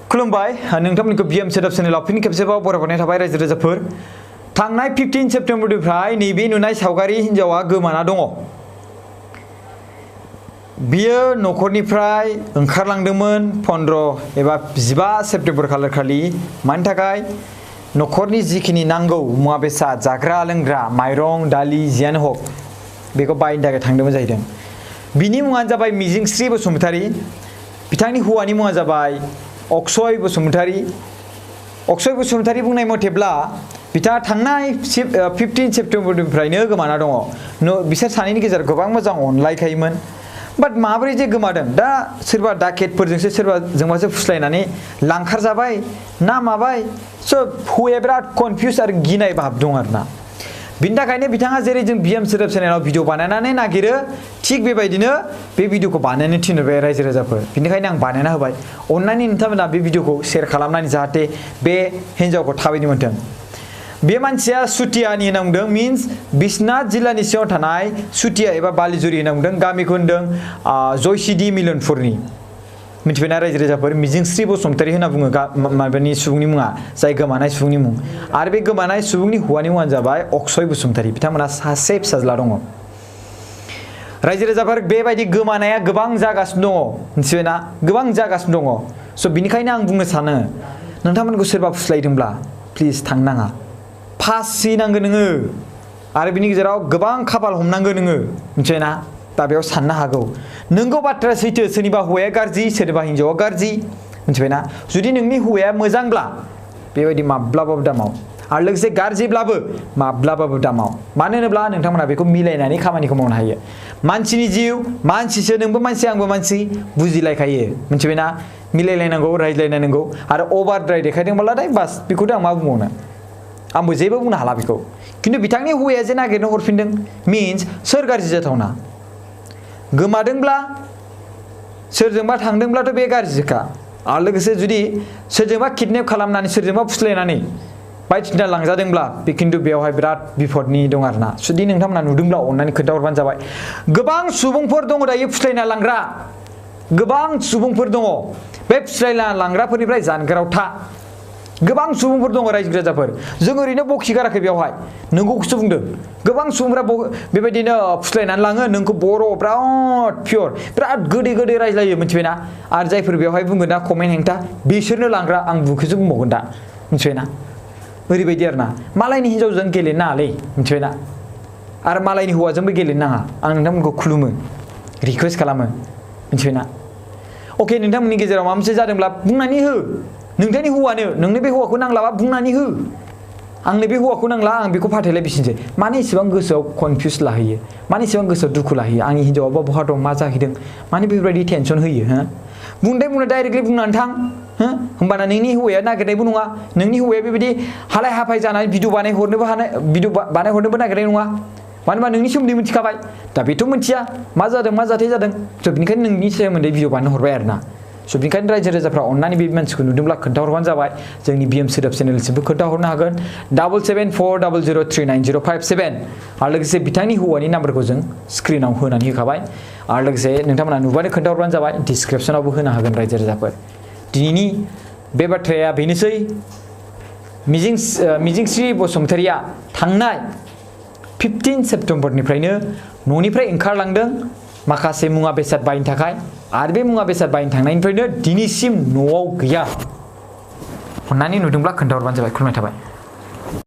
खुलुमबाय नोंथांमोनखौ बिएम सोदोब चेनेलाव फिन खेबसेबाव बरायहरनाय थाबाय रायजो राजाफोर। थांनाय 15 सेप्तेम्बरनिफ्राय नैबे नुनाय सावगारि हिन्जावा गोमाना दङ। बियो न'खरनिफ्राय ओंखारलांदोंमोन 15 एबा 15 सेप्तेम्बर खालि मानि थाखाय न'खरनि जिखिनि नांगौ मुवा बेसाद जाग्रा लोंग्रा माइरं दालि जियानो हक बेखौ बायनो थाखाय थांदोंमोन जाहैदों। बिनि मुङानो जाबाय मिजिंस्रि बसुमतारी, बिथांनि हौवानि मुङा जाबाय अक्षय बसुमतारी। अक्षय बसुमतारी बुंनाय मथेब्ला बिथाङा थांनाय 15 सेप्तेम्बरनिफ्रायनो गोमाना दङ। बिसोर सानैनि गेजेराव गोबां मोजां अनलायखायोमोन। बाट माबोरै जे गोमादों दा सोरबा डाकेटफोरजोंसो सोरबा जोंबासो फुस्लायनानै लांखारजाबाय ना माबाय हौवाया बिराद कनफिउज आरो गिनाय भाब दं आरोना। बिनि थाखायनो बिथाङा जेरै जों बिएम सोदोब चेनेलाव भिडिअ बानायनानै नागिरो थिग बेबायदिनो बे भिडिअखौ बानायनो थिनहरबाय रायजो राजाफोर। बिनिखायनो आं बानायना होबाय। अननानै नोंथांमोना बे भिडिअखौ शेयार खालामनानै जाहाथे बे हिन्जावखौ थाबैनो मोनथों। बे मानसिया सुतियानि होनना बुंदों, मिन्स बिश्वनाथ जिल्लानि सिङाव थानाय सुतिया एबा बालिजुरि होनना बुंदों। गामिखौ होनदों जयसिदि मिलनपुरनि। मिथिबायना रायजो राजाफोर, मिजिंस्रि बसुमतारी होनना बुङो माबानि सुबुंनि मुङा, जाय गोमानाय सुबुंनि मुं। आरो बे गोमानाय सुबुंनि हौवानि मुङानो जाबाय अक्षय बसुमतारी। बिथांमोना सासे फिसाज्ला दङ। रायजो राजाफोर बेबायदि गोमानाया गोबां जागासिनो दङ, मिथिबायना, गोबां जागासिनो दङ। स' बिनिखायनो आं बुंनो सानो नोंथांमोनखौ सोरबा फुस्लायदोंब्ला प्लिज थांनाङा, फासि नांगौ नोङो। आरो बिनि गेजेराव गोबां खाफाल हमनांगौ नोङो, मिथिबायना। दा बेयाव साननो हागौ नोंगौ बाथ्राया सैथो, सोरनिबा हौवाया गाज्रि सोरनिबा हिन्जावा गाज्रि, मिथिबायना। जुदि नोंनि हौवाया मोजांब्ला बेबायदि माब्लाबाबो दामाव, आरो लोगोसे गाज्रिब्लाबो माब्लाबाबो दामाव। मानो होनोब्ला नोंथांमोना बेखौ मिलायनानै खामानिखौ मावनो हायो। मानसिनि जिउ, मानसिसो, नोंबो मानसि आंबो मानसि, बुजिलायखायो, मिथिबायना। मिलायलायनांगौ, रायज्लायनांगौ। आरो अभारद्राय देखायदोंब्लाथाय बास बेखौथ' आं मा बुंबावनो, आंबो जेबो बुंनो हाला बेखौ। खिन्थु बिथांनि हौवाया जे नागिरनो हरफिनदों मिन्स सोर गाज्रि जाथावना। गोमादोंब्ला सोरजोंबा थांदोंब्लाथ' बे गाज्रिखा। आरो लोगोसे जुदि सोरजोंबा किडनेप खालामनानै सोरजोंबा फुस्लायनानै बायदिसिना लांजादोंब्ला बे खिन्थु बेवहाय बिराद बिपदनि दं आरोना। जुदि नोंथांमोना नुदोंब्ला अननानै खोन्थाहरबानो जाबाय। गोबां सुबुंफोर दङ दायो फुस्लायना लांग्रा, गोबां सुबुंफोर दङ। बे फुस्लायना लांग्राफोरनिफ्राय जानगाराव था। गोबां सुबुंफोर दङ रायजो राजाफोर। जों ओरैनो बखि गाराखै बेवहाय, नोंगौखौसो बुंदों। गोबां सुबुंफोरा बेबायदिनो फुस्लायनानै लाङो नोंखौ बर' बिराद पियर, बिराद गोदै गोदै रायज्लायो, मिथिबायना। आरो जायफोर बेवहाय बुंगोन ना कमेन्ट हेंथा, बिसोरनो लांग्रा, आं बुंखौसो बुंबावगोन दा, मिथिबायना। ओरैबायदि आरोना, मालायनि हिन्जावजों गेलेनो नाङालै, मिथिबायना। आरो मालायनि हौवाजोंबो गेलेनो नाङा। आं नोंथांमोनखौ खुलुमो, रिकुवेस्ट खालामो, मिथिबायना। अके, नोंथांमोननि गेजेराव माबा मोनसे जादोंब्ला बुंनानै हो। नोंथांनि हौवानो, नोंनो बे हौवाखौ नांलाबा बुंनानै हो। आंनो बे हौवाखौ नांला, आं बेखौ फाथायलायफिनसै। मानो इसेबां गोसोआव कनफिउस लाहैयो, मानो इसेबां गोसोआव दुखु लाहैयो। आंनि हिन्जावाबा बहा दं, मा जाहैदों, मानो बेफोरबायदि टेनसन होयो। बुंनो डाइरेक्टलि बुंनानै थां। होमबाना नोंनि हौवाया नागिरनायबो नङा। नोंनि हौवाया बेबायदि हालाय हाफाय जानानै भिडिअ बानायहरनोबो नागिरनाय नङा। मानो होनबा नोंनि सोमोन्दै मिथिखाबाय। दा बेथ' मिथिया मा जादों मा जाथाय जादों। स' बेनिखायनो नोंनि सोमोन्दै भिडिअ बानायनो हरबाय आरोना। स' बेनिखायनो रायजो राजाफ्रा अननानै बे मानसिखौ नुदोंब्ला खोन्थाहरबानो जाबाय। जोंनि बिएम सोदोब चेनेलसिमबो खोन्थाहरनो हागोन 7740039057। आरो लोगोसे बिथांनि हौवानि नाम्बारखौ जों स्क्रिनाव होनानै होखाबाय। आरो लोगोसे नोंथांमोना नुबानो खोन्थाहरबानो जाबाय। डिसक्रिपसनावबो होनो हागोन रायजो राजाफोर। दिनैनि बे बाथ्राया बेनोसै। मिजिंस्रि बसुमतारीया थांनाय 15 सेप्तेम्बरनिफ्रायनो न'निफ्राय ओंखारलांदों माखासे मुवा बेसाद बायनो थाखाय। आरो बे मुवा बेसाद बायनो थांनायनिफ्रायनो दिनैसिम न'आव गैया। अननानै नुदोंब्ला खोन्थाहरबानो जाबाय। खुलुमनाय थाबाय।